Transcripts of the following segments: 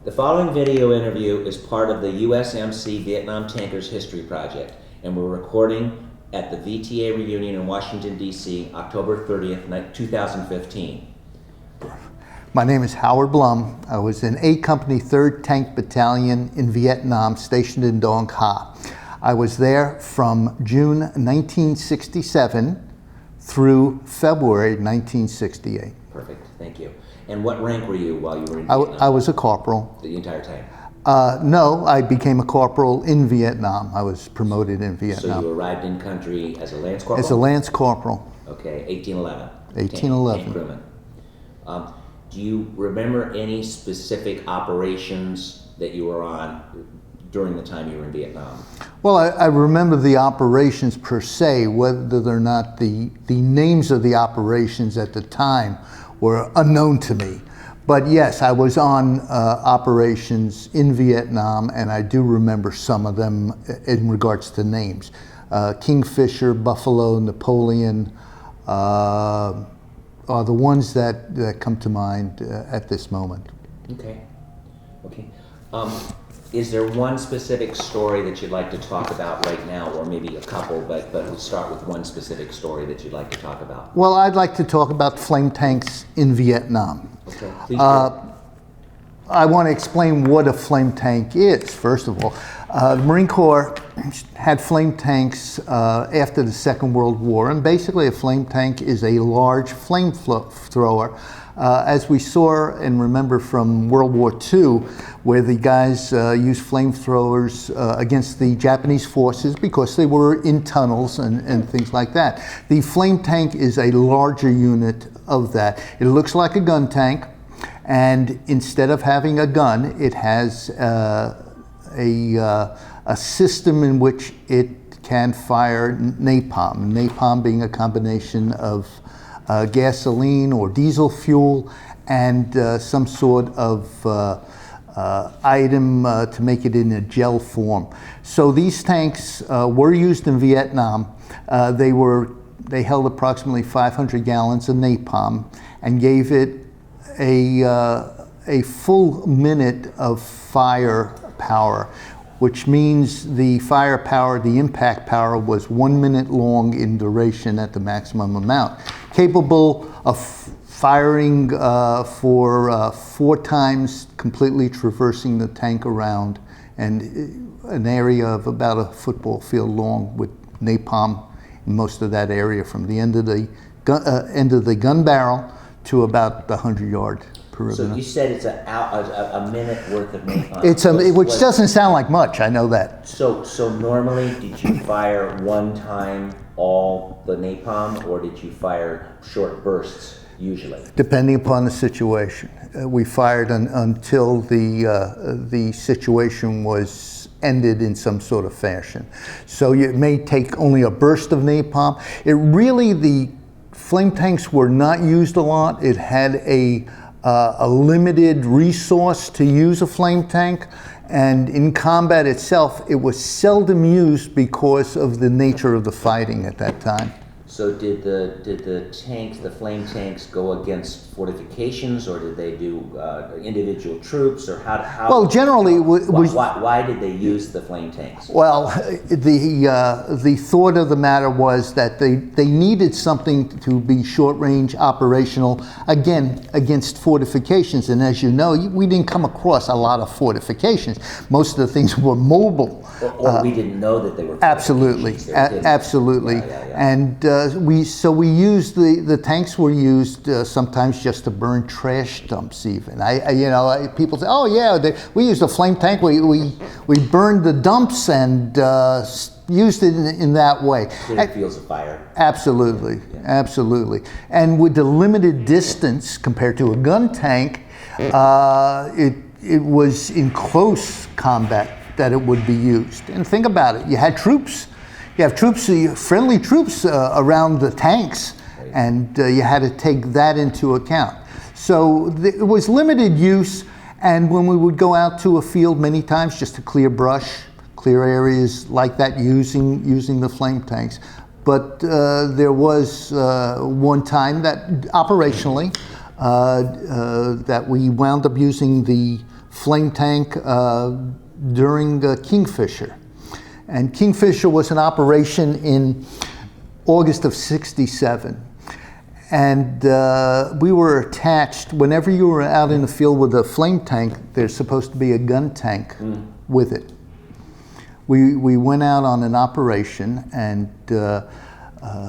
The following video interview is part of the USMC Vietnam Tankers History Project, and we're recording at the VTA reunion in Washington, D.C., October 30th, 2015. My name is Howard Blum. I was in A Company 3rd Tank Battalion in Vietnam, stationed in Dong Ha. I was there from June 1967 through February 1968. Perfect, thank you. And what rank were you while you were in Vietnam? I was a corporal. The entire time? No, I became a corporal in Vietnam. I was promoted in Vietnam. So you arrived in country as a lance corporal? As a lance corporal. Okay, 1811. 1811. Tank crewman. Do you remember any specific operations that you were on during the time you were in Vietnam? Well, I remember the operations per se, whether or not the names of the operations at the time were unknown to me. But yes, I was on operations in Vietnam, and I do remember some of them in regards to names. Kingfisher, Buffalo, Napoleon are the ones that come to mind at this moment. Okay. Is there one specific story that you'd like to talk about right now, or maybe a couple, but we'll start with one specific story that you'd like to talk about? Well, I'd like to talk about flame tanks in Vietnam. Okay, please do. I want to explain what a flame tank is, first of all. The Marine Corps had flame tanks after the Second World War, and basically a flame tank is a large flamethrower. As we saw and remember from World War II, where the guys used flamethrowers against the Japanese forces because they were in tunnels and things like that. The flame tank is a larger unit of that. It looks like a gun tank, and instead of having a gun, it has a system in which it can fire napalm. Napalm being a combination of gasoline or diesel fuel and some sort of item to make it in a gel form. So these tanks were used in Vietnam. They held approximately 500 gallons of napalm and gave it a full minute of fire power, which means the fire power, the impact power, was 1 minute long in duration at the maximum amount, capable of firing for 4 times, completely traversing the tank around, and an area of about a football field long with napalm in most of that area, from the end of the gun barrel to about 100 yards. So you said it's a minute worth of napalm. Which doesn't sound like much, I know that. So normally, did you fire one time all the napalm, or did you fire short bursts usually? Depending upon the situation. We fired until the situation was ended in some sort of fashion. So it may take only a burst of napalm. The flame tanks were not used a lot. It had a limited resource to use a flame tank, and in combat itself it was seldom used because of the nature of the fighting at that time. So did the flame tanks go against fortifications, or did they do individual troops, or how? Well, generally, why did they use the flame tanks? Well, the thought of the matter was that they needed something to be short-range operational, again, against fortifications. And as you know, we didn't come across a lot of fortifications. Most of the things were mobile. Or we didn't know that they were. Absolutely, absolutely. Yeah. And we used the tanks were used sometimes just to burn trash dumps. Even people say, oh yeah, we used a flame tank. We burned the dumps and used it in that way. Clear fields of fire. Absolutely, absolutely. And with the limited distance compared to a gun tank, it was in close combat that it would be used. And think about it, you had troops. You have troops, friendly troops around the tanks, and you had to take that into account. So it was limited use, and when we would go out to a field many times just to clear brush, clear areas like that using the flame tanks. But there was one time that operationally that we wound up using the flame tank during Kingfisher. And Kingfisher was an operation in August of '67. And we were attached, whenever you were out in the field with a flame tank, there's supposed to be a gun tank with it. We went out on an operation, and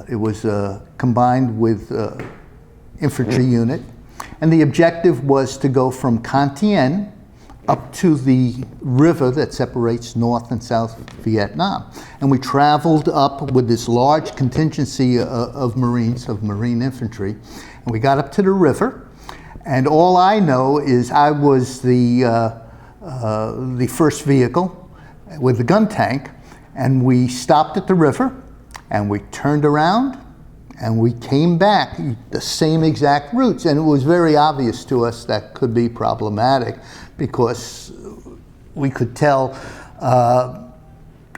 it was combined with infantry unit. And the objective was to go from Cantien up to the river that separates North and South Vietnam. And we traveled up with this large contingency of Marines, of Marine infantry, and we got up to the river. And all I know is I was the first vehicle with the gun tank, and we stopped at the river, and we turned around, and we came back the same exact routes. And it was very obvious to us that could be problematic, because we could tell,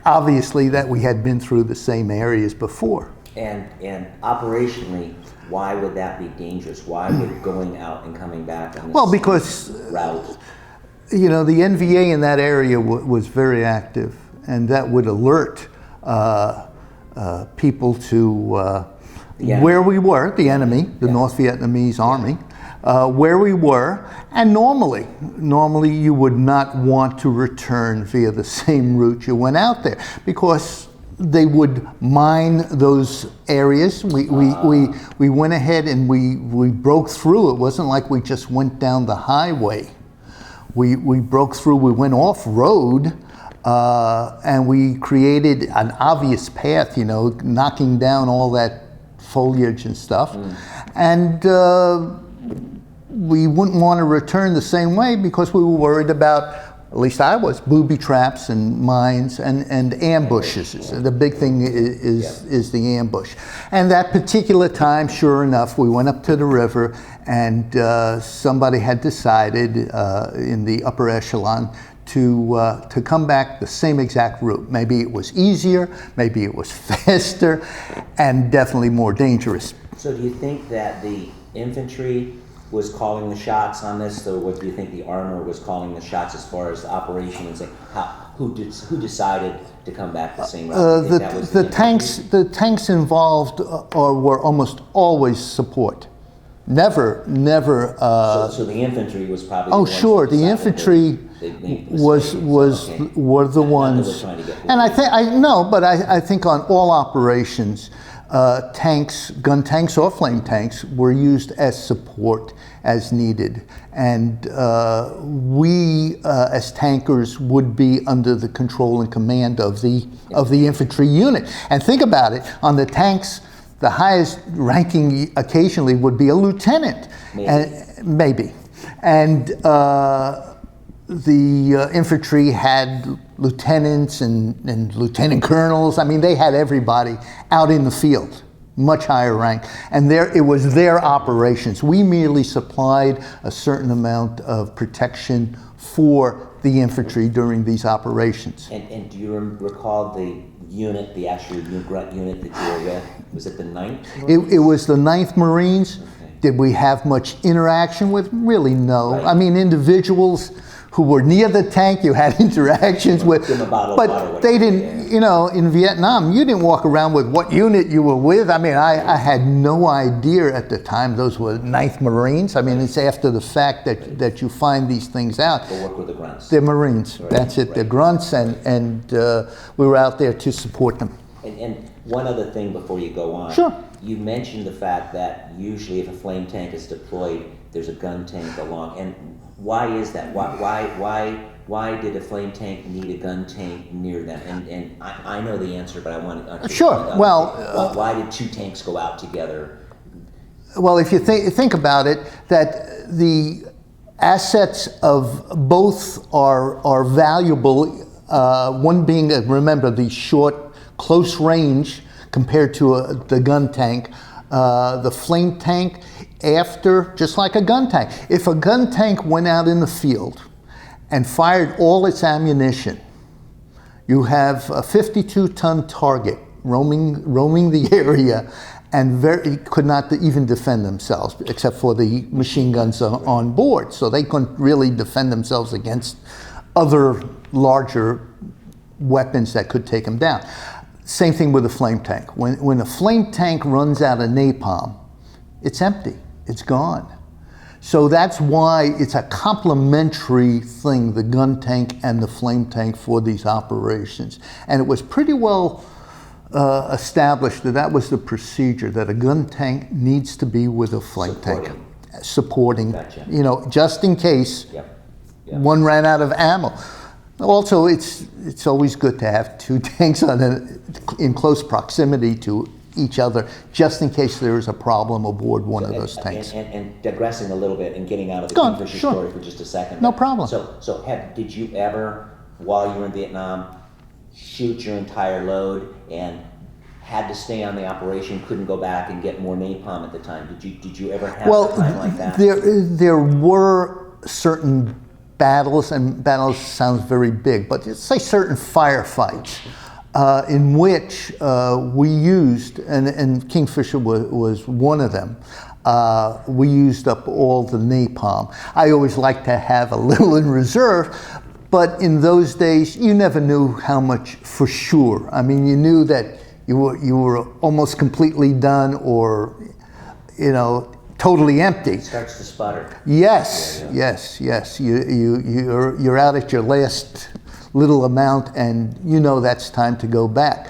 obviously, that we had been through the same areas before. And operationally, why would that be dangerous? Why would going out and coming back on the because route? You know, the NVA in that area was very active, and that would alert people to where we were, the enemy, the North Vietnamese army, where we were. And normally you would not want to return via the same route you went out there, because they would mine those areas. We went ahead and we broke through. It wasn't like we just went down the highway. We broke through, we went off-road, and we created an obvious path, you know, knocking down all that foliage and stuff. And we wouldn't want to return the same way, because we were worried about, at least I was, booby traps and mines and ambushes. The big thing is the ambush. And that particular time, sure enough, we went up to the river, and somebody had decided in the upper echelon to come back the same exact route. Maybe it was easier, maybe it was faster, and definitely more dangerous. So do you think that the infantry was calling the shots on this, or what do you think the armor was calling the shots as far as the operation, and who decided to come back the same route? The tanks involved were almost always support. Never. So the infantry was probably. Oh, sure. The infantry were the ones. And I think on all operations, tanks, gun tanks or flame tanks, were used as support as needed. And we, as tankers, would be under the control and command of the infantry unit. And think about it, on the tanks, the highest ranking occasionally would be a lieutenant. Maybe. And the infantry had lieutenants and lieutenant colonels. I mean, they had everybody out in the field, much higher rank. And it was their operations. We merely supplied a certain amount of protection for the infantry during these operations. And do you recall the unit, the actual grunt unit that you were with? Was it the 9th? It was the 9th Marines. Okay. Did we have much interaction with? Really, no. Right. I mean, individuals who were near the tank you had interactions with, but they didn't, you know, in Vietnam, you didn't walk around with what unit you were with. I mean, I had no idea at the time those were 9th Marines. I mean, it's after the fact that you find these things out. They'll work with the grunts. They're Marines, right. That's it, they're grunts, and we were out there to support them. And one other thing before you go on. Sure. You mentioned the fact that usually if a flame tank is deployed, there's a gun tank along, and why is that? Why did a flame tank need a gun tank near them? And I know the answer, but I want to. Sure. Why did two tanks go out together? Well, if you think about it, that the assets of both are valuable. One being, remember, the short, close range compared to the gun tank. The flame tank, just like a gun tank. If a gun tank went out in the field and fired all its ammunition, you have a 52-ton target roaming the area, and could not even defend themselves, except for the machine guns on board. So they couldn't really defend themselves against other larger weapons that could take them down. Same thing with a flame tank. When a flame tank runs out of napalm, it's empty, it's gone. So that's why it's a complementary thing, the gun tank and the flame tank for these operations. And it was pretty well established that that was the procedure, that a gun tank needs to be with a flame tank. Supporting, Gotcha. you know, just in case Yep. one ran out of ammo. Also, it's always good to have two tanks in close proximity to each other, just in case there is a problem aboard one of those tanks. And digressing a little bit and getting out of the Go on, Kingfisher sure. story for just a second. No problem. Did you ever, while you were in Vietnam, shoot your entire load and had to stay on the operation, couldn't go back and get more napalm at the time? Did you ever have a time like that? There were certain battles, and battles sounds very big, but say certain firefights in which we used, and Kingfisher was one of them, we used up all the napalm. I always like to have a little in reserve, but in those days, you never knew how much for sure. I mean, you knew that you were almost completely done, or, you know, totally empty. It starts to sputter. Yes, Yeah. yes. You're out at your last little amount, and you know that's time to go back.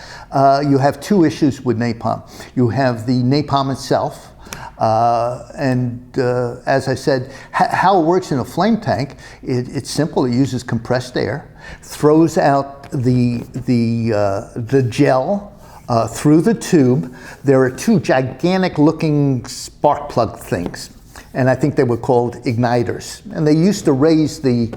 You have two issues with napalm. You have the napalm itself, and as I said, how it works in a flame tank, it's simple. It uses compressed air, throws out the gel through the tube. There are two gigantic looking spark plug things, and I think they were called igniters. And they used to raise the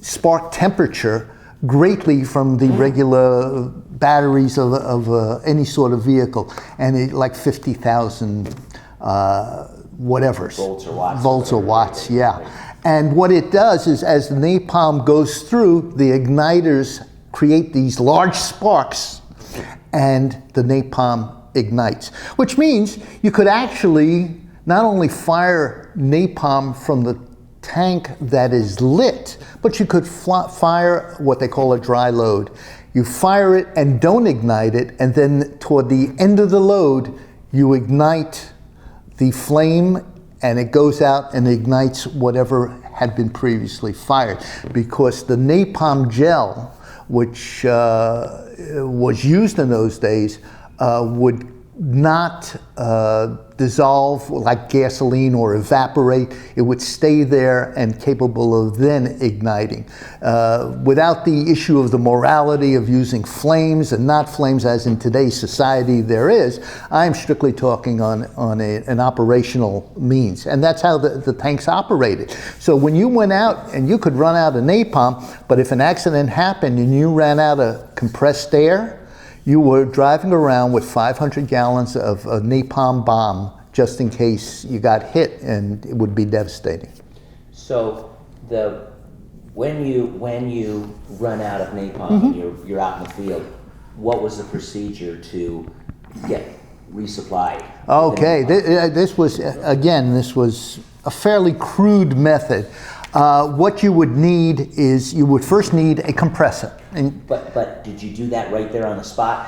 spark temperature greatly from the regular batteries of any sort of vehicle, and like 50,000 whatevers. Volts or watts, yeah. And what it does is, as the napalm goes through, the igniters create these large sparks, and the napalm ignites, which means you could actually not only fire napalm from the tank that is lit, but you could fire what they call a dry load. You fire it and don't ignite it, and then toward the end of the load, you ignite the flame, and it goes out and ignites whatever had been previously fired, because the napalm gel, which was used in those days, would not dissolve like gasoline or evaporate. It would stay there and capable of then igniting. Without the issue of the morality of using flames and not flames, as in today's society there is, I'm strictly talking on an operational means. And that's how the tanks operated. So when you went out, and you could run out of napalm, but if an accident happened and you ran out of compressed air, you were driving around with 500 gallons of a napalm bomb just in case you got hit, and it would be devastating. So when you run out of napalm and you're out in the field, what was the procedure to get resupplied? Okay, this was a fairly crude method. What you would need is, you would first need a compressor. But did you do that right there on the spot?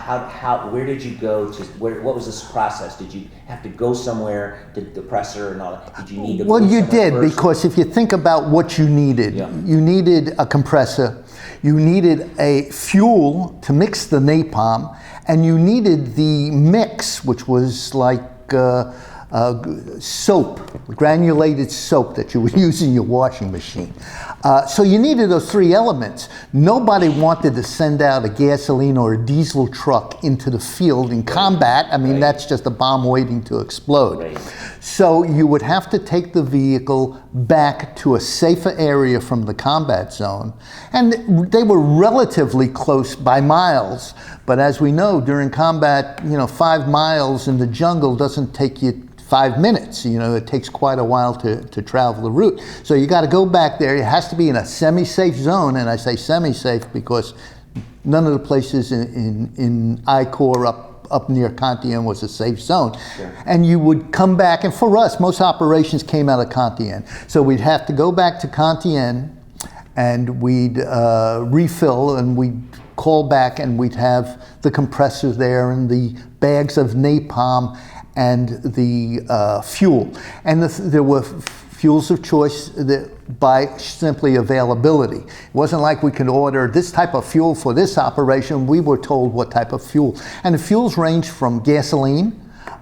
Where did you go to? What was this process? Did you have to go somewhere to the compressor and all that? Did you need to? Well, you did, first? because if you think about what you needed, Yeah. you needed a compressor, you needed a fuel to mix the napalm, and you needed the mix, which was like soap, granulated soap that you would use in your washing machine. So you needed those three elements. Nobody wanted to send out a gasoline or a diesel truck into the field in combat. I mean, Right. that's just a bomb waiting to explode. Right. So you would have to take the vehicle back to a safer area from the combat zone. And they were relatively close by miles. But as we know, during combat, 5 miles in the jungle doesn't take you 5 minutes. It takes quite a while to travel the route. So you got to go back there. It has to be in a semi-safe zone, and I say semi-safe because none of the places in I Corps up up near Contian was a safe zone. Sure. And you would come back, and for us, most operations came out of Contian. So we'd have to go back to Contian, and we'd refill, and we'd call back, and we'd have the compressor there and the bags of napalm and the fuel. And there were fuels of choice by simply availability. It wasn't like we could order this type of fuel for this operation. We were told what type of fuel. And the fuels ranged from gasoline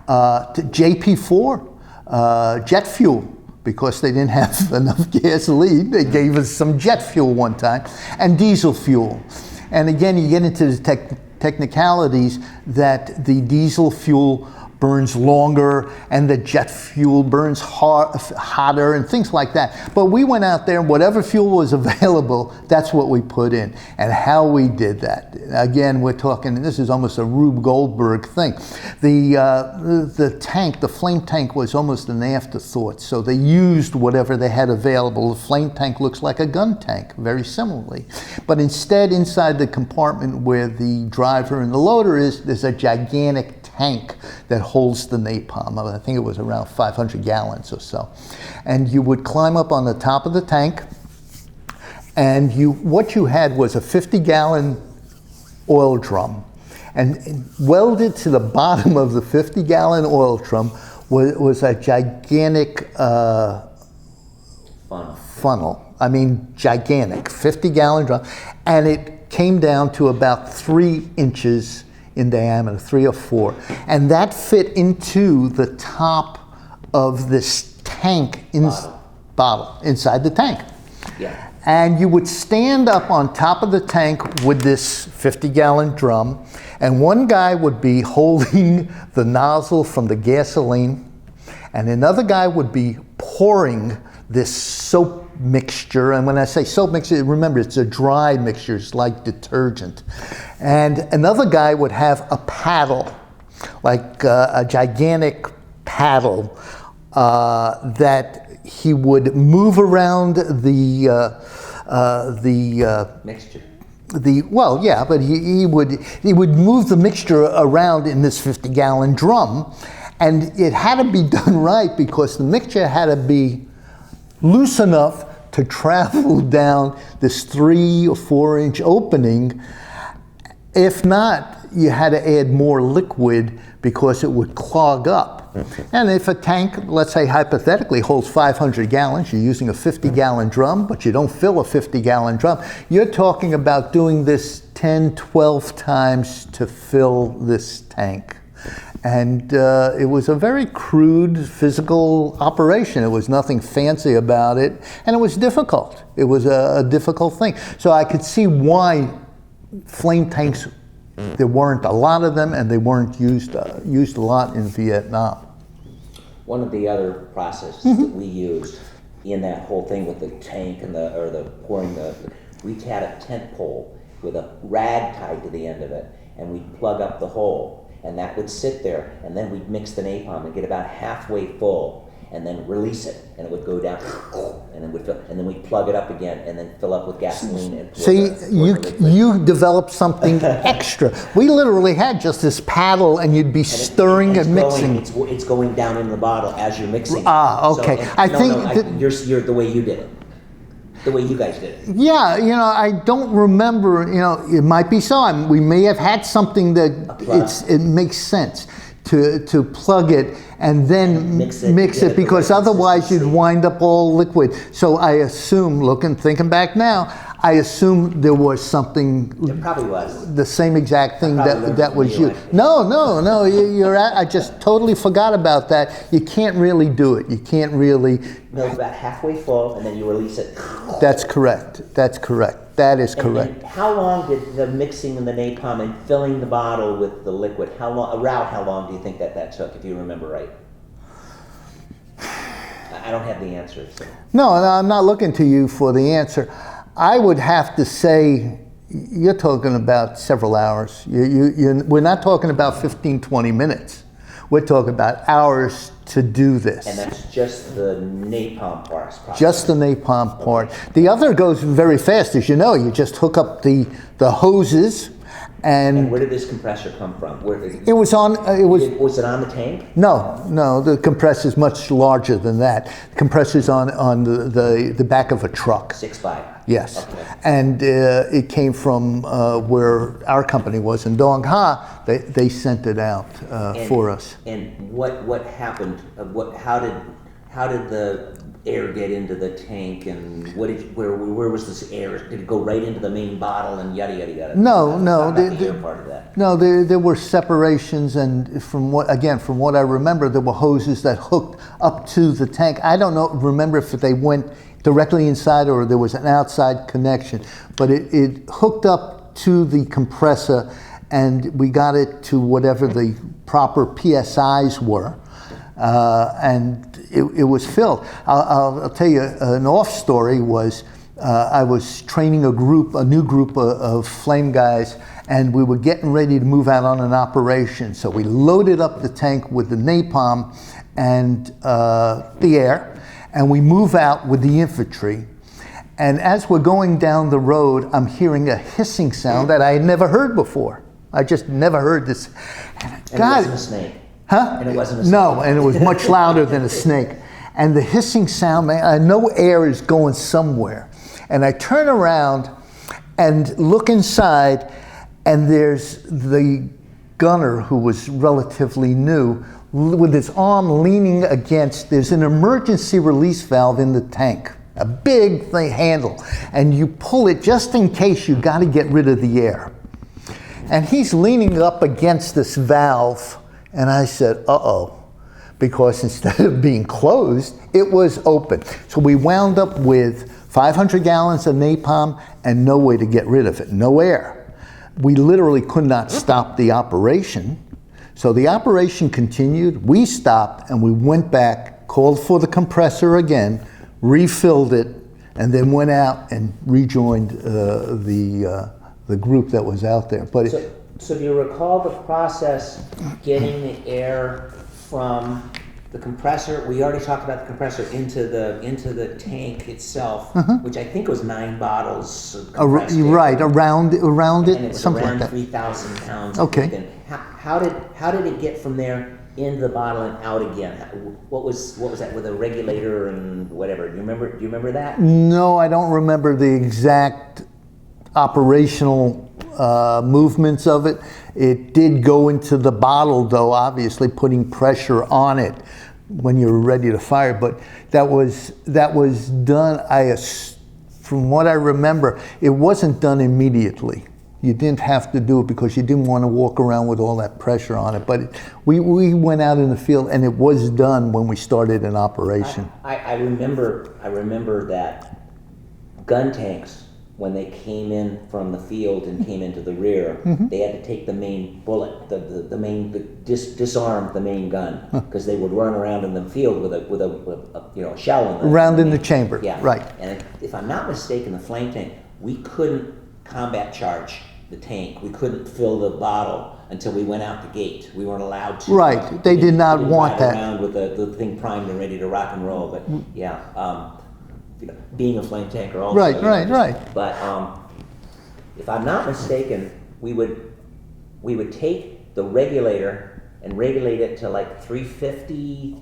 to JP4, jet fuel, because they didn't have enough gasoline. They gave us some jet fuel one time, and diesel fuel. And again, you get into the technicalities that the diesel fuel burns longer and the jet fuel burns hotter and things like that. But we went out there and whatever fuel was available, that's what we put in. And how we did that. Again, we're talking, this is almost a Rube Goldberg thing. The tank, the flame tank was almost an afterthought. So they used whatever they had available. The flame tank looks like a gun tank, very similarly. But instead, inside the compartment where the driver and the loader is, there's a gigantic tank that holds the napalm. I think it was around 500 gallons or so. And you would climb up on the top of the tank, and what you had was a 50-gallon oil drum. And welded to the bottom of the 50-gallon oil drum was a gigantic funnel. I mean, gigantic, 50-gallon drum. And it came down to about 3 inches in diameter, 3 or 4. And that fit into the top of this tank bottle inside the tank. Yeah. And you would stand up on top of the tank with this 50-gallon drum, and one guy would be holding the nozzle from the gasoline, and another guy would be pouring this soap mixture. And when I say soap mixture, remember, it's a dry mixture, it's like detergent. And another guy would have a paddle, like a gigantic paddle that he would move around the Mixture. Well, yeah, but he would move the mixture around in this 50-gallon drum, and it had to be done right because the mixture had to be loose enough to travel down this 3 or 4 inch opening. If not, you had to add more liquid because it would clog up. And if a tank, let's say hypothetically, holds 500 gallons, you're using a 50-gallon drum, but you don't fill a 50-gallon drum, you're talking about doing this 10, 12 times to fill this tank. And it was a very crude physical operation. It was nothing fancy about it, and it was difficult. It was a difficult thing. So I could see why flame tanks, there weren't a lot of them, and they weren't used a lot in Vietnam. One of the other processes that we used in that whole thing with the tank and we had a tent pole with a rag tied to the end of it, and we'd plug up the hole. And that would sit there, and then we'd mix the napalm and get about halfway full, and then release it, and it would go down, and then we'd plug it up again, and then fill up with gasoline. And See, you developed something extra. We literally had just this paddle, and you'd be stirring and mixing. It's going down in the bottle as you're mixing. Ah, okay. You're the way you did it. The way you guys did it. Yeah, I don't remember, it might be so. We may have had something that it makes sense to plug it and then mix it because otherwise you'd wind up all liquid. So I assume, thinking back now, I assume there was something. It probably was. The same exact thing that was used. No, you're at, I just totally forgot about that. You can't really do it. You can't really. No, it's about halfway full, and then you release it. That's correct. That is correct. And how long did the mixing of the napalm and filling the bottle with the liquid, how long do you think that took, if you remember right? I don't have the answer. So. No, I'm not looking to you for the answer. I would have to say you're talking about several hours. We're not talking about 15, 20 minutes. We're talking about hours to do this. And that's just the napalm part. Just the napalm part. The other goes very fast, as you know. You just hook up the hoses, And where did this compressor come from? it was on. Was it on the tank? No. The compressor's much larger than that. The compressor's on the back of a truck. 6x. Yes, Okay. and it came from where our company was in Dong Ha. They sent it out for us. And what happened? How did the air get into the tank, and where was this air? Did it go right into the main bottle and yada yada yada? No. The air part of that. No, there were separations, and from what I remember, there were hoses that hooked up to the tank. I don't remember if they went directly inside or there was an outside connection, but it hooked up to the compressor, and we got it to whatever the proper PSIs were, and it was filled. I'll tell you an off story was I was training a new group of flame guys, and we were getting ready to move out on an operation. So we loaded up the tank with the napalm and the air, and we move out with the infantry. And as we're going down the road, I'm hearing a hissing sound that I had never heard before. I just never heard this. And it wasn't a snake. Huh? And it wasn't a snake. No, and it was much louder than a snake. And the hissing sound, man, I know air is going somewhere. And I turn around and look inside, and there's the gunner, who was relatively new, with his arm leaning against, there's an emergency release valve in the tank, a big thing handle, and you pull it just in case you got to get rid of the air. And he's leaning up against this valve, and I said, uh-oh, because instead of being closed, it was open. So we wound up with 500 gallons of napalm and no way to get rid of it, no air. We literally could not stop the operation. So the operation continued, we stopped, and we went back, called for the compressor again, refilled it, and then went out and rejoined the group that was out there. But so do you recall the process getting the air from the compressor? We already talked about the compressor into the tank itself, which I think was 9 bottles of compressed air. Right, around it, and it was something around like that. 3,000 pounds. Okay. How did it get from there into the bottle and out again? What was that with a regulator and whatever? Do you remember that? No, I don't remember the exact operational movements of it. It did go into the bottle, though, obviously putting pressure on it when you're ready to fire. But that was done. From what I remember, it wasn't done immediately. You didn't have to do it because you didn't want to walk around with all that pressure on it. But we went out in the field, and it was done when we started an operation. I remember that gun tanks, when they came in from the field and came into the rear, they had to take the main bullet, disarm the main gun, because they would run around in the field with a shell in the chamber. Yeah, right. And if I'm not mistaken, the flame tank, we couldn't combat charge the tank. We couldn't fill the bottle until we went out the gate. We weren't allowed to. Right. They did not want that. Around with the thing primed and ready to rock and roll. But yeah, being a flame tanker also. Right. But if I'm not mistaken, we would take the regulator and regulate it to like 350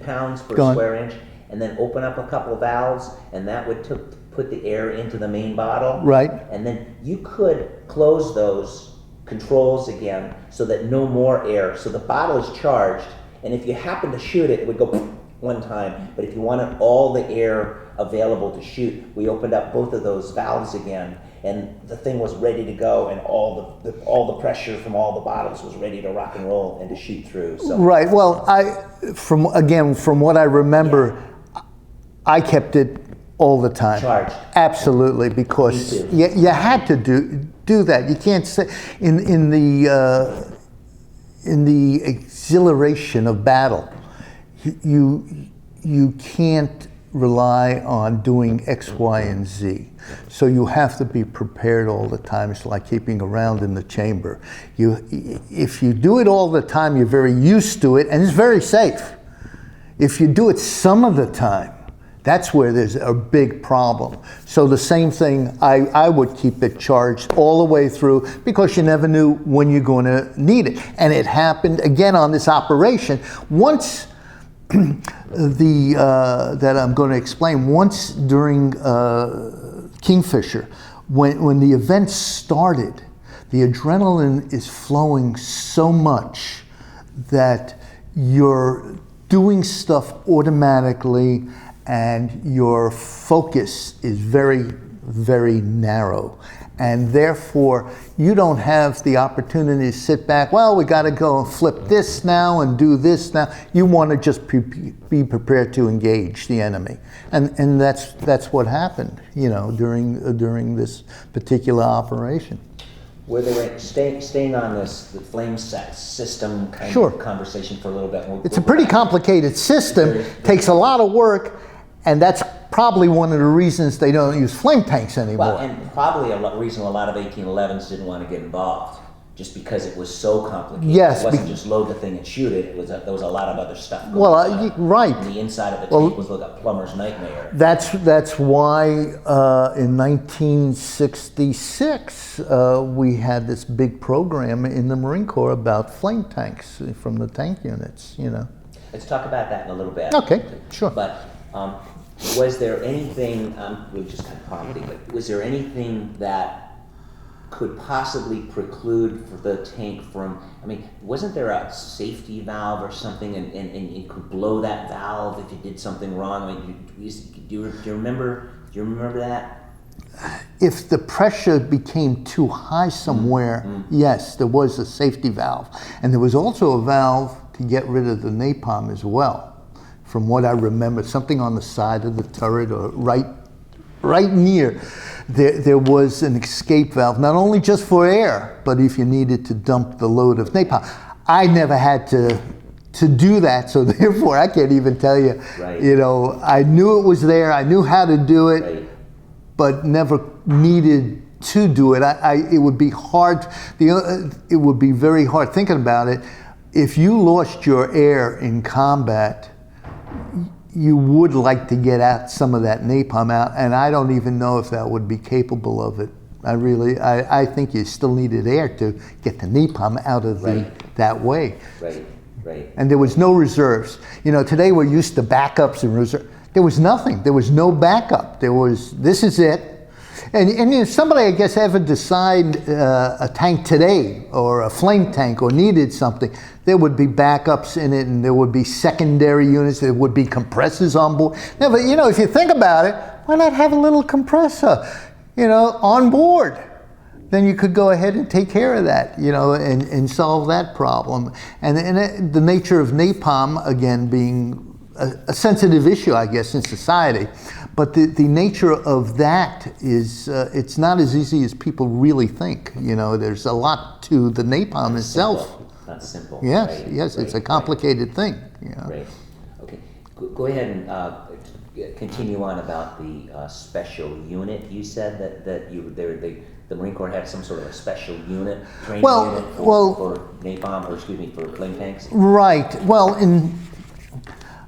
pounds per square inch, and then open up a couple of valves, and that would put the air into the main bottle. Right. And then you could close those controls again so that no more air. So the bottle is charged, and if you happen to shoot it, it would go one time. But if you wanted all the air available to shoot, we opened up both of those valves again, and the thing was ready to go, and all the pressure from all the bottles was ready to rock and roll and to shoot through. So. Right. Well, from what I remember, I kept it all the time. Charged. Absolutely, because you had to do that. You can't say in the exhilaration of battle, you can't rely on doing X, Y, and Z. So you have to be prepared all the time. It's like keeping a round in the chamber. If you do it all the time, you're very used to it, and it's very safe. If you do it some of the time, That's where there's a big problem. So the same thing, I would keep it charged all the way through, because you never knew when you're going to need it. And it happened again on this operation. Once that I'm going to explain, once during Kingfisher, when the event started, the adrenaline is flowing so much that you're doing stuff automatically, and your focus is very, very narrow. And therefore, you don't have the opportunity to sit back, well, we got to go and flip this now and do this now. You want to just be prepared to engage the enemy. And that's what happened, you know, during this particular operation. Were they staying on the flame set system kind Sure. of conversation for a little bit? It's a pretty complicated system, takes a lot of work, and that's probably one of the reasons they don't use flame tanks anymore. Well, and probably a reason a lot of 1811s didn't want to get involved, just because it was so complicated. Yes, it wasn't just load the thing and shoot it. There was a lot of other stuff going on. Right. And the inside of the tank was like a plumber's nightmare. That's why in 1966 we had this big program in the Marine Corps about flame tanks from the tank units, you know. Let's talk about that in a little bit. Okay, sure. But was there anything, we're just kind of prompting, but was there anything that could possibly preclude the tank from, I mean, wasn't there a safety valve or something, and you could blow that valve if you did something wrong? I mean, do you remember that? If the pressure became too high somewhere, yes, there was a safety valve. And there was also a valve to get rid of the napalm as well. From what I remember, something on the side of the turret or right near, there was an escape valve, not only just for air, but if you needed to dump the load of napalm. I never had to do that, so therefore I can't even tell you, Right. you know, I knew it was there, I knew how to do it, Right. but never needed to do it. It would be hard, it would be very hard thinking about it. If you lost your air in combat, you would like to get out some of that napalm out, and I don't even know if that would be capable of it. I think you still needed air to get the napalm out of that way. Right. And there was no reserves. You know, today we're used to backups and reserves. There was nothing. There was no backup. This is it. And if somebody, I guess, ever decide a tank today or a flame tank or needed something, there would be backups in it, and there would be secondary units, there would be compressors on board. Now, but, you know, if you think about it, why not have a little compressor, you know, on board? Then you could go ahead and take care of that, you know, and solve that problem. And the nature of napalm, again, being a sensitive issue, I guess, in society. But the nature of that is, it's not as easy as people really think. You know, there's a lot to the napalm itself. Not simple. Yes, right, yes, right, it's a complicated thing. You know. Right. Okay. Go ahead and continue on about the special unit. You said that the Marine Corps had some sort of a special unit, training unit for napalm, or excuse me, for flame tanks. Right. Well,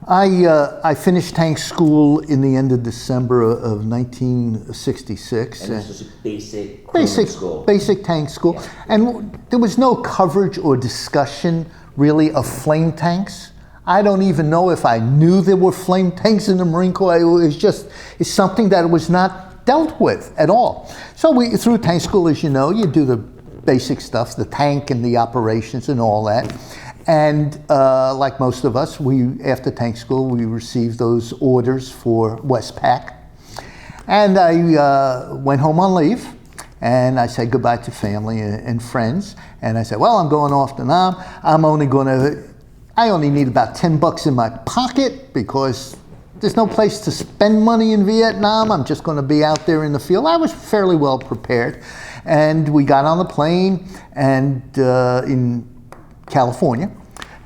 I finished tank school in the end of December of 1966. And this was a basic school. Basic tank school. Yeah. And there was no coverage or discussion really of flame tanks. I don't even know if I knew there were flame tanks in the Marine Corps. It's something that was not dealt with at all. So through tank school, as you know, you do the basic stuff, the tank and the operations and all that. And like most of us, after tank school, we received those orders for Westpac. And I went home on leave, and I said goodbye to family and friends. And I said, well, I'm going off to Nam. I only need about $10 in my pocket because there's no place to spend money in Vietnam. I'm just going to be out there in the field. I was fairly well prepared. And we got on the plane and in California,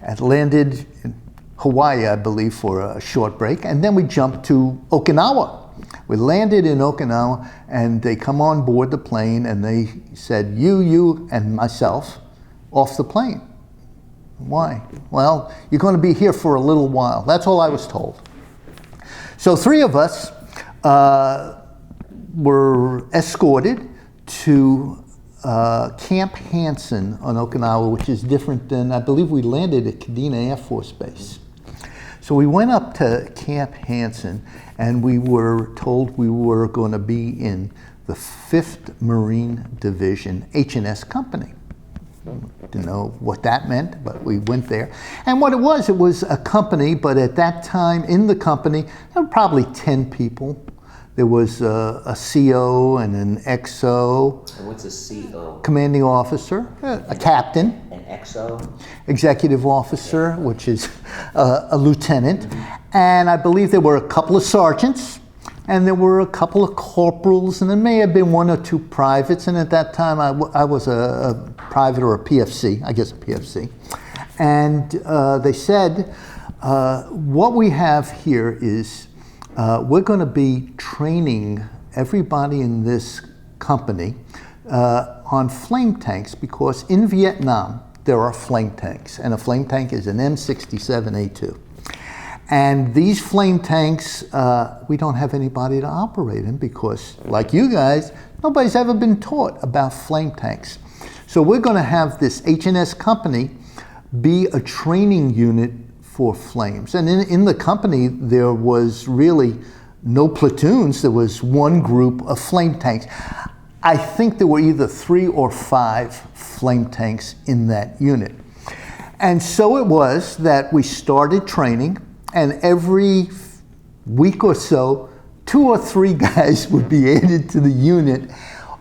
and landed in Hawaii, I believe, for a short break, and then we jumped to Okinawa. We landed in Okinawa, and they come on board the plane, and they said, you, and myself, off the plane. Why? Well, you're going to be here for a little while. That's all I was told. So 3 of us were escorted to Camp Hansen on Okinawa, which is different than, I believe we landed at Kadena Air Force Base. So we went up to Camp Hansen, and we were told we were going to be in the 5th Marine Division H&S Company. Didn't know what that meant, but we went there. And what it was a company, but at that time in the company, there were probably 10 people. There was a CO and an XO. And what's a CO? Commanding officer, a captain. An XO? Executive officer, which is a lieutenant. And I believe there were a couple of sergeants, and there were a couple of corporals, and there may have been 1 or 2 privates. And at that time, I was a private or a PFC, I guess a PFC. And they said, what we have here is we're going to be training everybody in this company on flame tanks, because in Vietnam, there are flame tanks, and a flame tank is an M67A2. And these flame tanks, we don't have anybody to operate them because, like you guys, nobody's ever been taught about flame tanks. So we're going to have this H&S company be a training unit for flames. And in the company, there was really no platoons. There was 1 group of flame tanks. I think there were either 3 or 5 flame tanks in that unit. And so it was that we started training, and every week or so, 2 or 3 guys would be added to the unit,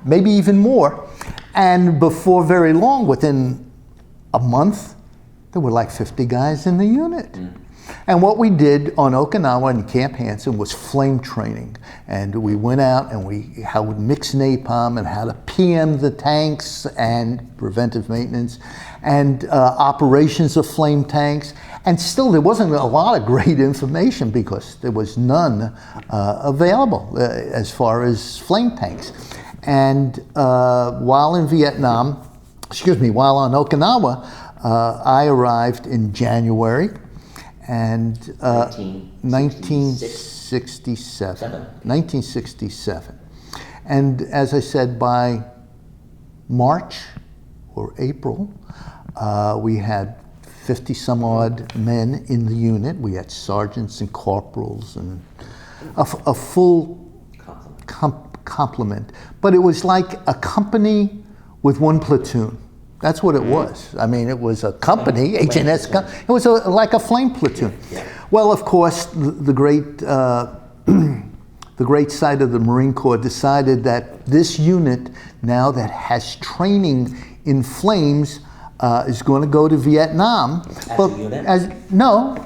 maybe even more. And before very long, within a month, there were like 50 guys in the unit. And what we did on Okinawa and Camp Hansen was flame training. And we went out and how to mix napalm and how to PM the tanks and preventive maintenance and operations of flame tanks. And still, there wasn't a lot of great information because there was none available as far as flame tanks. And while on Okinawa, I arrived in January and 1967. And as I said, by March or April, we had 50 some odd men in the unit. We had sergeants and corporals and a full complement. But it was like a company with 1 platoon. That's what it was. I mean, it was a company, H&S. It was like a flame platoon. Yeah. Well, of course, the great side of the Marine Corps decided that this unit, now that has training in flames, is going to go to Vietnam. No,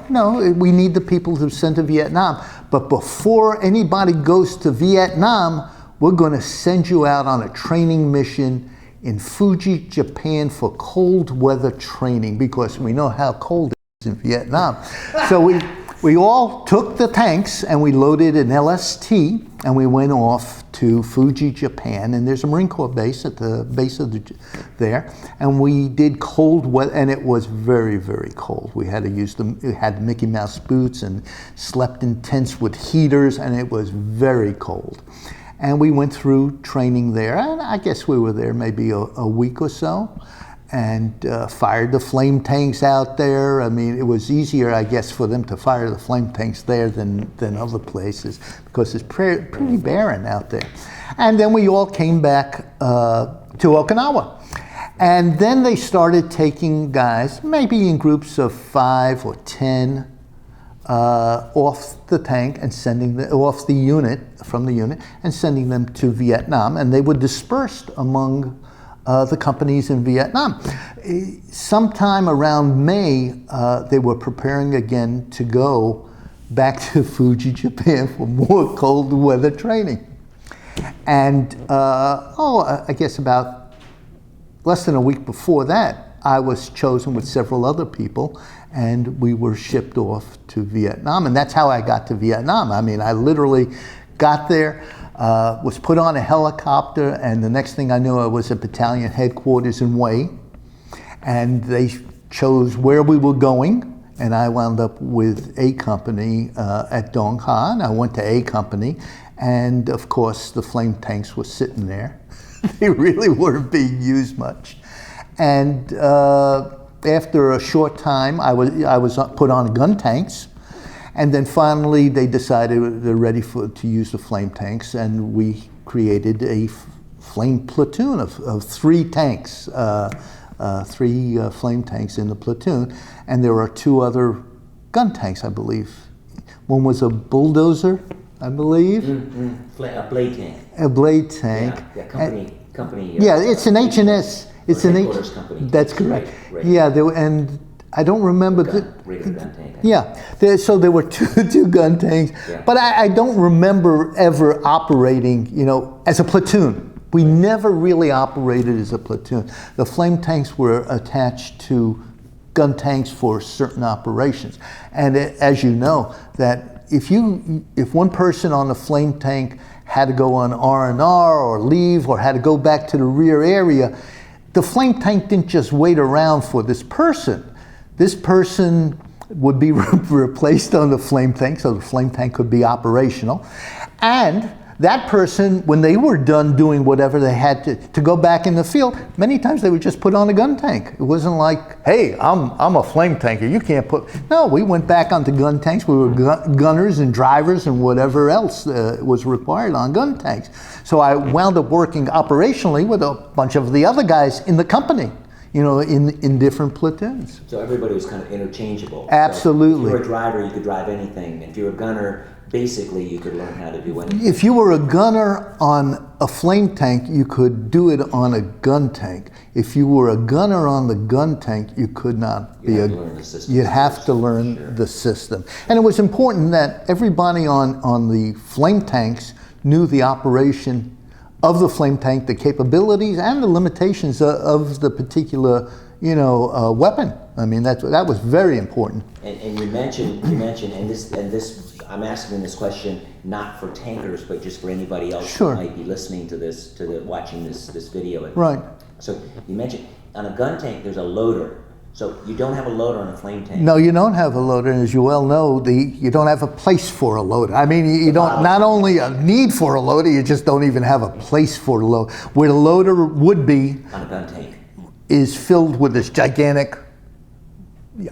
we need the people to send to Vietnam. But before anybody goes to Vietnam, we're going to send you out on a training mission in Fuji, Japan for cold weather training, because we know how cold it is in Vietnam. So we all took the tanks and we loaded an LST and we went off to Fuji, Japan. And there's a Marine Corps base at the base of there. And we did cold weather, and it was very, very cold. We had to use we had Mickey Mouse boots and slept in tents with heaters, and it was very cold. And we went through training there, and I guess we were there maybe a week or so, and fired the flame tanks out there. I mean, it was easier, I guess, for them to fire the flame tanks there than other places, because it's pretty barren out there. And then we all came back to Okinawa. And then they started taking guys, maybe in groups of 5 or 10, off the tank and sending them off the unit, from the unit, and sending them to Vietnam. And they were dispersed among the companies in Vietnam. Sometime around May, they were preparing again to go back to Fuji, Japan for more cold weather training. And I guess about less than a week before that, I was chosen with several other people, and we were shipped off to Vietnam. And that's how I got to Vietnam. I mean, I literally got there, was put on a helicopter, and the next thing I knew, I was at battalion headquarters in Hue. And they chose where we were going, and I wound up with A Company at Dong Ha, and I went to A Company, and of course the flame tanks were sitting there. They really weren't being used much. And after a short time, I was put on gun tanks, and then finally they decided they're ready to use the flame tanks, and we created a flame platoon of 3 tanks, 3 flame tanks in the platoon, and there are 2 other gun tanks, I believe. One was a bulldozer, I believe. A blade tank. A blade tank. Yeah, company. Yeah, it's an H&S. It's an headquarters company. That's correct. Right. Yeah, and I don't remember Regular gun tank. Yeah, so there were two gun tanks, Yeah. but I don't remember ever operating, as a platoon. We never really operated as a platoon. The flame tanks were attached to gun tanks for certain operations, and as you know, that if one person on the flame tank had to go on R&R or leave or had to go back to the rear area, the flame tank didn't just wait around for this person. This person would be replaced on the flame tank, so the flame tank could be operational. And that person, when they were done doing whatever they had to go back in the field, many times they would just put on a gun tank. It wasn't like, hey, I'm a flame tanker, you can't put... No, we went back onto gun tanks. We were gunners and drivers and whatever else was required on gun tanks. So I wound up working operationally with a bunch of the other guys in the company, in different platoons. So everybody was kind of interchangeable. Absolutely. So if you were a driver, you could drive anything. If you were a gunner, basically you could learn how to do anything. If you were a gunner on a flame tank, you could do it on a gun tank. If you were a gunner on the gun tank, you could not be a... You'd have to learn the system. And it was important that everybody on the flame tanks knew the operation of the flame tank, the capabilities and the limitations of the particular, weapon. I mean, that was very important. And you mentioned, and this, I'm asking this question not for tankers, but just for anybody else Sure. who might be listening to this, watching this video. Right. So you mentioned on a gun tank, there's a loader. So you don't have a loader on a flame tank. No, you don't have a loader, and as you well know, you don't have a place for a loader. I mean, you don't not only a need for a loader, you just don't even have a place for a loader. Where the loader would be on a gun tank is filled with this gigantic,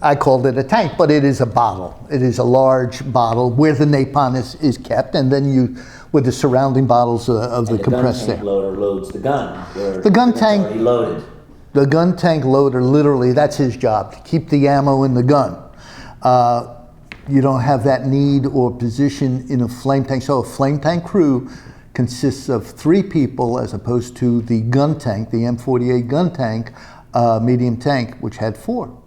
I called it a tank, but it is a bottle. It is a large bottle where the napalm is kept, and then with the surrounding bottles of the compressed air. The gun tank loader loads the gun. The gun tank already loaded. The gun tank loader, literally, that's his job, to keep the ammo in the gun. You don't have that need or position in a flame tank. So a flame tank crew consists of 3 people as opposed to the gun tank, the M48 gun tank, medium tank, which had 4.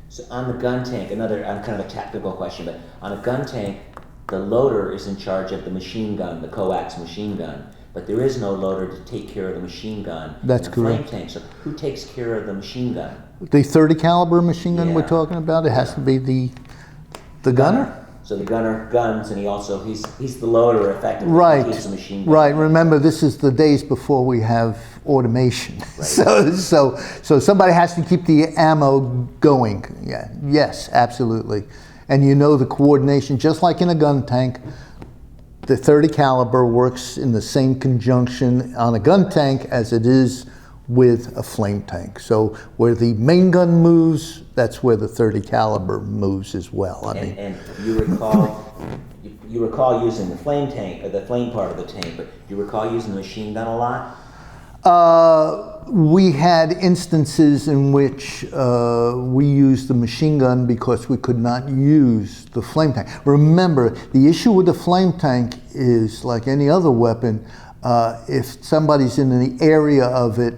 So on the gun tank, kind of a technical question, but on a gun tank, the loader is in charge of the machine gun, the coax machine gun. But there is no loader to take care of the machine gun. That's correct. Flame tank. So who takes care of the machine gun? The 30 caliber machine gun we're talking about, it has to be the gunner. So the gunner guns, and he's the loader effectively. Right. He keeps the machine gun. Right. Remember, this is the days before we have automation. Right. So somebody has to keep the ammo going. Yeah. Yes, absolutely. And the coordination, just like in a gun tank. The 30 caliber works in the same conjunction on a gun tank as it is with a flame tank. So where the main gun moves, that's where the 30 caliber moves as well. And you recall using the flame tank, or the flame part of the tank, but do you recall using the machine gun a lot? We had instances in which we used the machine gun because we could not use the flame tank. Remember, the issue with the flame tank is like any other weapon. If somebody's in the area of it,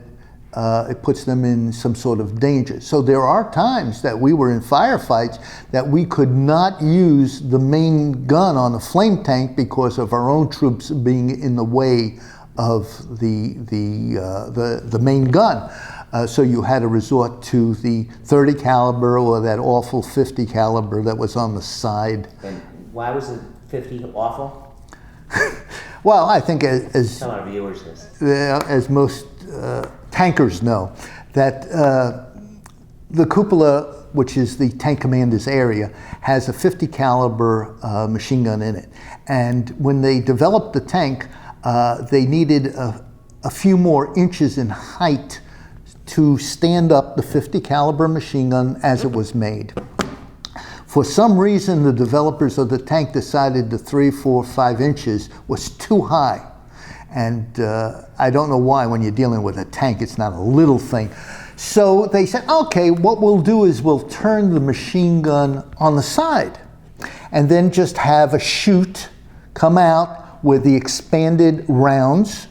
it puts them in some sort of danger. So there are times that we were in firefights that we could not use the main gun on the flame tank because of our own troops being in the way of the main gun. So you had to resort to the 30 caliber or that awful 50 caliber that was on the side. And why was the 50 awful? Well, I think tell our viewers this. As most tankers know, that The cupola, which is the tank commander's area, has a 50 caliber machine gun in it. And when they developed the tank, they needed a few more inches in height to stand up the 50 caliber machine gun as it was made. For some reason, the developers of the tank decided the 3, 4, 5 inches was too high. And I don't know why. When you're dealing with a tank, it's not a little thing. So they said, okay, what we'll do is we'll turn the machine gun on the side and then just have a chute come out with the expanded rounds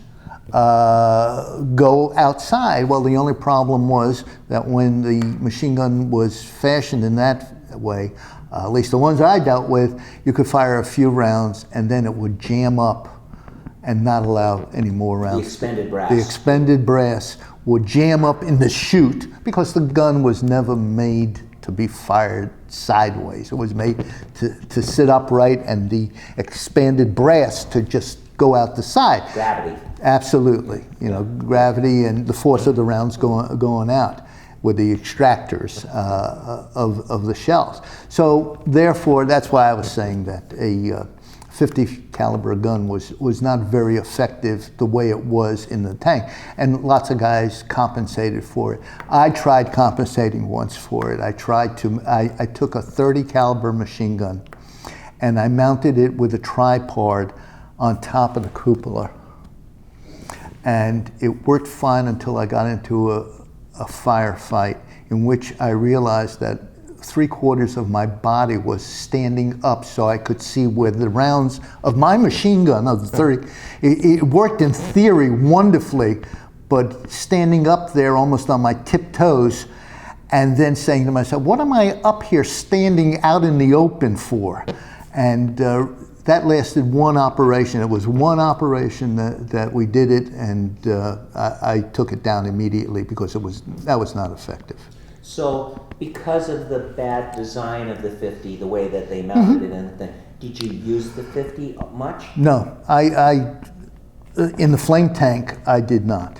go outside. Well, the only problem was that when the machine gun was fashioned in that way, at least the ones I dealt with, you could fire a few rounds and then it would jam up and not allow any more rounds. The expended brass. The expended brass would jam up in the chute because the gun was never made to be fired sideways. It was made to sit upright and the expanded brass to just go out the side. Gravity. Absolutely. You know, gravity and the force of the rounds going out with the extractors of the shells. So therefore, that's why I was saying that a 50 caliber gun was not very effective the way it was in the tank. And lots of guys compensated for it. I tried compensating once for it. I took a 30 caliber machine gun and I mounted it with a tripod on top of the cupola. And it worked fine until I got into a firefight in which I realized that 3/4 of my body was standing up so I could see where the rounds of my machine gun of the 30, it worked in theory wonderfully, but standing up there almost on my tiptoes and then saying to myself, what am I up here standing out in the open for? And that lasted one operation. It was one operation that we did it, and I took it down immediately because that was not effective. So, because of the bad design of the 50, the way that they mounted it and the thing, did you use the 50 much? No, I in the flame tank, I did not.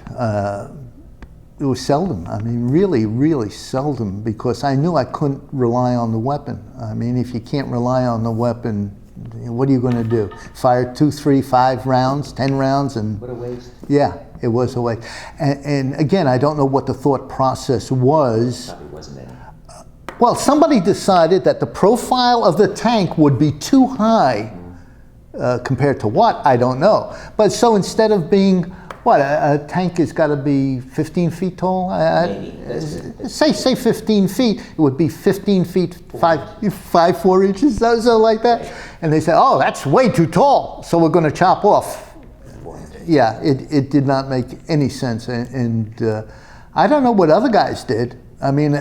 It was seldom. I mean, really, really seldom, because I knew I couldn't rely on the weapon. I mean, if you can't rely on the weapon, what are you going to do? Fire 2, 3, 5 rounds, 10 rounds, and what a waste. Yeah, it was a waste. And again, I don't know what the thought process was. Probably wasn't any. Well, somebody decided that the profile of the tank would be too high compared to what? I don't know. But so instead of being, what, a tank has got to be 15 feet tall? Maybe. Say 15 feet, it would be 15 feet, 4 inches, so like that. And they said, oh, that's way too tall, so we're going to chop off. Yeah, it did not make any sense. And I don't know what other guys did. I mean,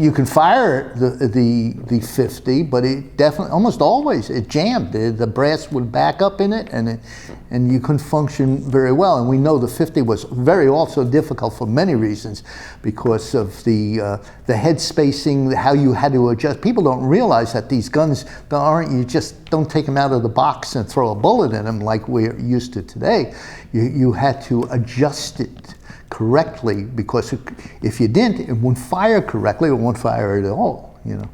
you can fire the 50, but it definitely, almost always, it jammed. The brass would back up in it, and you couldn't function very well. And we know the 50 was very also difficult for many reasons, because of the head spacing, how you had to adjust. People don't realize that these guns you just don't take them out of the box and throw a bullet in them like we're used to today. You had to adjust it correctly, because if you didn't, it wouldn't fire correctly. It won't fire at all. You know.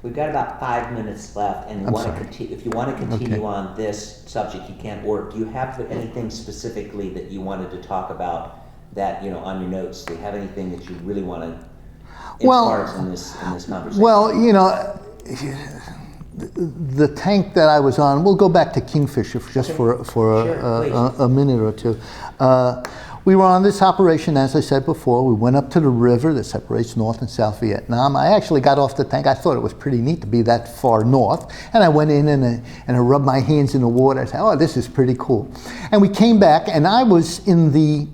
We've got about 5 minutes left, and if you want to continue on this subject, you can't work. Do you have anything specifically that you wanted to talk about that, you know, on your notes? Do you have anything that you really want to impart in this conversation? Well, you know, the tank that I was on. We'll go back to Kingfisher just for a minute or two. We were on this operation, as I said before. We went up to the river that separates North and South Vietnam. I actually got off the tank. I thought it was pretty neat to be that far north. And I went in and I rubbed my hands in the water. I said, oh, this is pretty cool. And we came back, and I was in the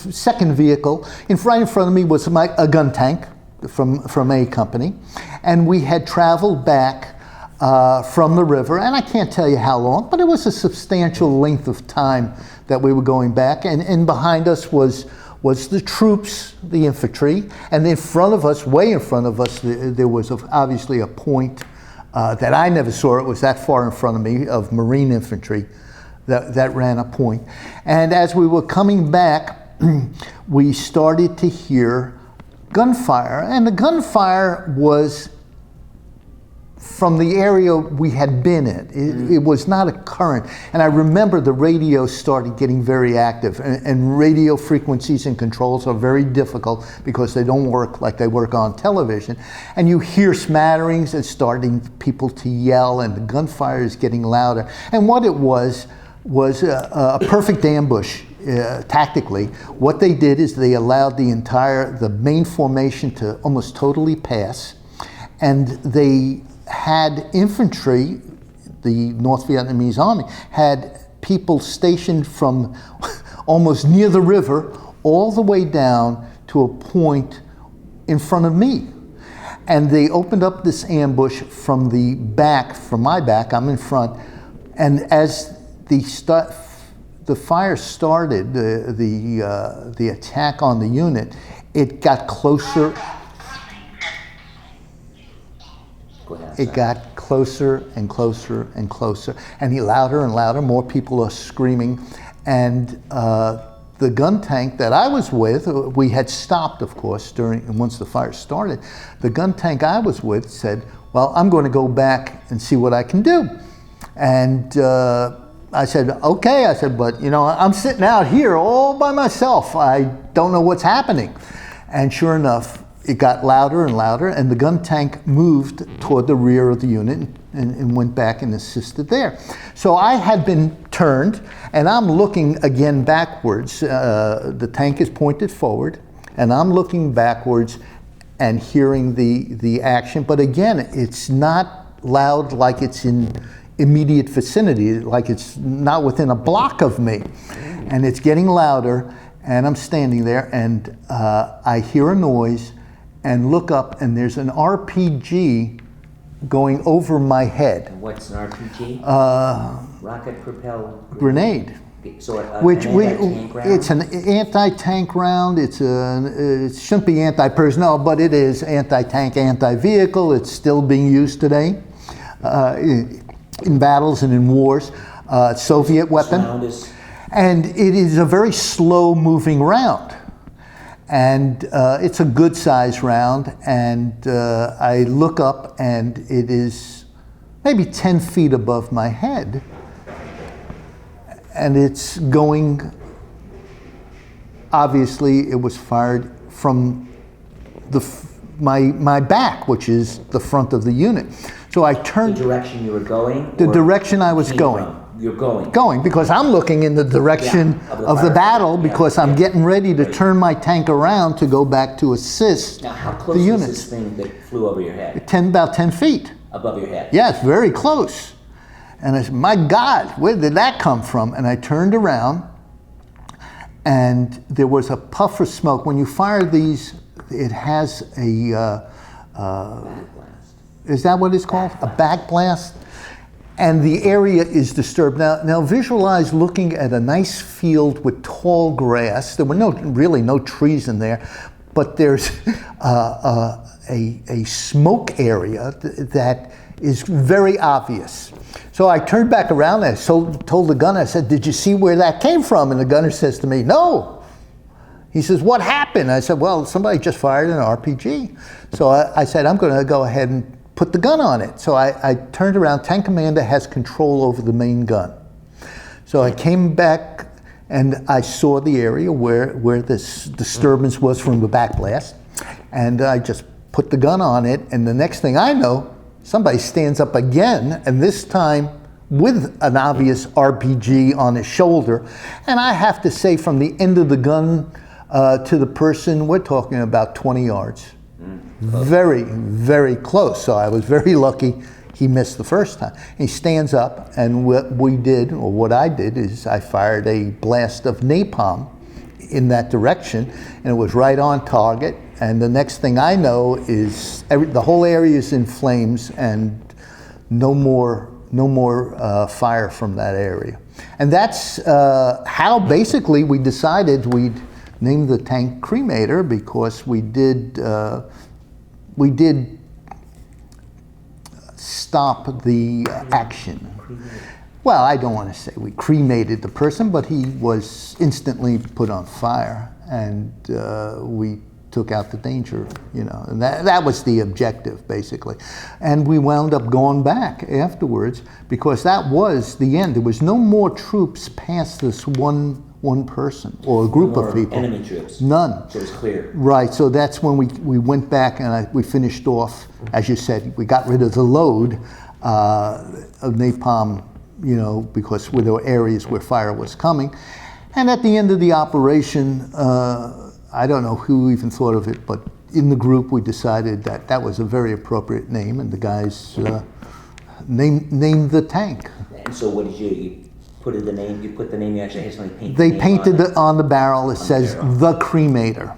second vehicle. Right in front of me was a gun tank from a company. And we had traveled back from the river, and I can't tell you how long, but it was a substantial length of time that we were going back. And behind us was the troops, the infantry, and in front of us, way in front of us, there was obviously a point that I never saw. It was that far in front of me, of Marine infantry that ran a point. And as we were coming back, we started to hear gunfire, and the gunfire was from the area we had been in. It was not a current. And I remember the radio started getting very active, and radio frequencies and controls are very difficult because they don't work like they work on television. And you hear smatterings and starting people to yell, and the gunfire is getting louder. And what it was a perfect ambush. Tactically, what they did is they allowed the main formation to almost totally pass, and they had infantry, the North Vietnamese army, had people stationed from almost near the river all the way down to a point in front of me. And they opened up this ambush from the back, from my back, I'm in front, and as the fire started, the attack on the unit, it got closer. It got closer and closer and closer, and louder and louder. More people are screaming, and the gun tank that I was with, we had stopped, of course, once the fire started. The gun tank I was with said, "Well, I'm going to go back and see what I can do," and I said, "Okay." I said, "But I'm sitting out here all by myself. I don't know what's happening," and sure enough, it got louder and louder, and the gun tank moved toward the rear of the unit and went back and assisted there. So I had been turned, and I'm looking again backwards. The tank is pointed forward, and I'm looking backwards and hearing the action. But again, it's not loud like it's in immediate vicinity, like it's not within a block of me. And it's getting louder, and I'm standing there, and I hear a noise, and look up, and there's an RPG going over my head. What's an RPG? Rocket propelled grenade. So it's an anti-tank round. It shouldn't be anti-personnel, but it is anti-tank, anti-vehicle. It's still being used today in battles and in wars. Soviet weapon, and it is a very slow-moving round. And it's a good size round, and I look up, and it is maybe 10 feet above my head, and it's going, obviously it was fired from my back, which is the front of the unit. So I turned. The direction you were going? The direction I was going. You're going. Going, because I'm looking in the direction of the battle, because I'm getting ready to turn my tank around to go back to assist now, how close the units. Is this thing that flew over your head? About 10 feet. Above your head? Yes, very close. And I said, my God, where did that come from? And I turned around, and there was a puff of smoke. When you fire these, it has a, is that what it's called? A back blast? And the area is disturbed. Now visualize looking at a nice field with tall grass. There were really no trees in there, but there's a smoke area that is very obvious. So I turned back around and I told the gunner, I said, "Did you see where that came from?" And the gunner says to me, "No." He says, "What happened?" I said, "Well, somebody just fired an RPG." So I said, "I'm going to go ahead and put the gun on it." So I turned around. Tank commander has control over the main gun. So I came back, and I saw the area where this disturbance was from the backblast, and I just put the gun on it, and the next thing I know, somebody stands up again, and this time with an obvious RPG on his shoulder. And I have to say, from the end of the gun to the person, we're talking about 20 yards. Very, very close. So I was very lucky he missed the first time. He stands up, and what I did is I fired a blast of napalm in that direction, and it was right on target. And the next thing I know is the whole area is in flames, and no more fire from that area. And that's how basically we decided we'd name the tank Cremator, because we did stop the action. Well, I don't want to say we cremated the person, but he was instantly put on fire, and we took out the danger, you know, and that was the objective, basically. And we wound up going back afterwards because that was the end. There was no more troops past this one person or a group of people. Enemy troops? None. So it was clear. Right, so that's when we went back and we finished off, as you said, we got rid of the load of napalm, you know, because there were areas where fire was coming. And at the end of the operation, I don't know who even thought of it, but in the group we decided that that was a very appropriate name, and the guys named the tank. And so what did you put in the name? You put the name. You actually had somebody paint. They the name painted on, on the barrel. It says the Cremator.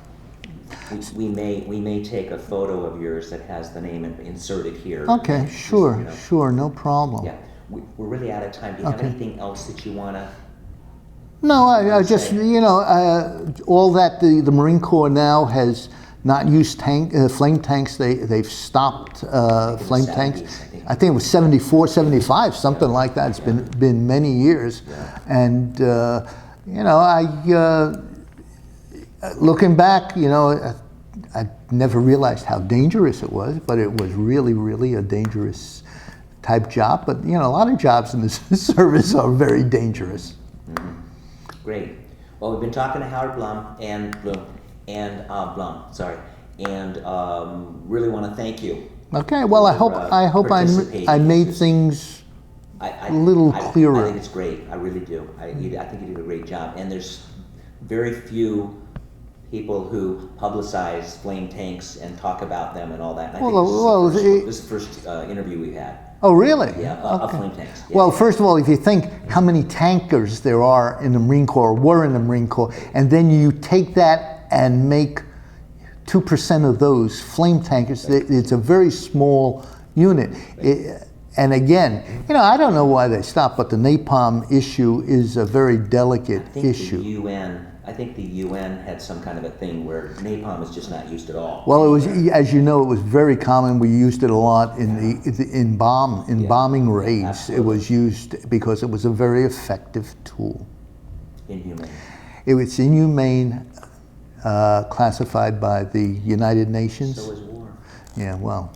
We may take a photo of yours that has the name inserted here. Okay, Just, sure, you know. sure, no problem. Yeah, we're really out of time. Do you have anything else that you want to? No, I just, you know, all that the Marine Corps now has not used flame tanks. They've stopped flame tanks. I think it was 74, 75, something like that. It's been many years. Yeah. And, you know, looking back, you know, I never realized how dangerous it was, but it was really, really a dangerous type job. But, you know, a lot of jobs in the service are very dangerous. Mm-hmm. Great. Well, we've been talking to Howard Blum and really want to thank you. Okay. Well, I hope I made things a little clearer. I think it's great. I really do. I think you did a great job. And there's very few people who publicize flame tanks and talk about them and all that. And I think this is the first interview we've had. Oh, really? Yeah, okay. of flame tanks. Yeah. Well, first of all, if you think how many tankers there are in the Marine Corps, were in the Marine Corps, and then you take that and make 2% of those flame tankers, it's a very small unit. And again, you know, I don't know why they stopped, but the napalm issue is a very delicate issue. I think the UN had some kind of a thing where napalm is just not used at all. Well, it was, as you know, it was very common. We used it a lot in bombing raids. Absolutely. It was used because it was a very effective tool. Inhumane. It was inhumane, classified by the United Nations. So is war. Yeah, well.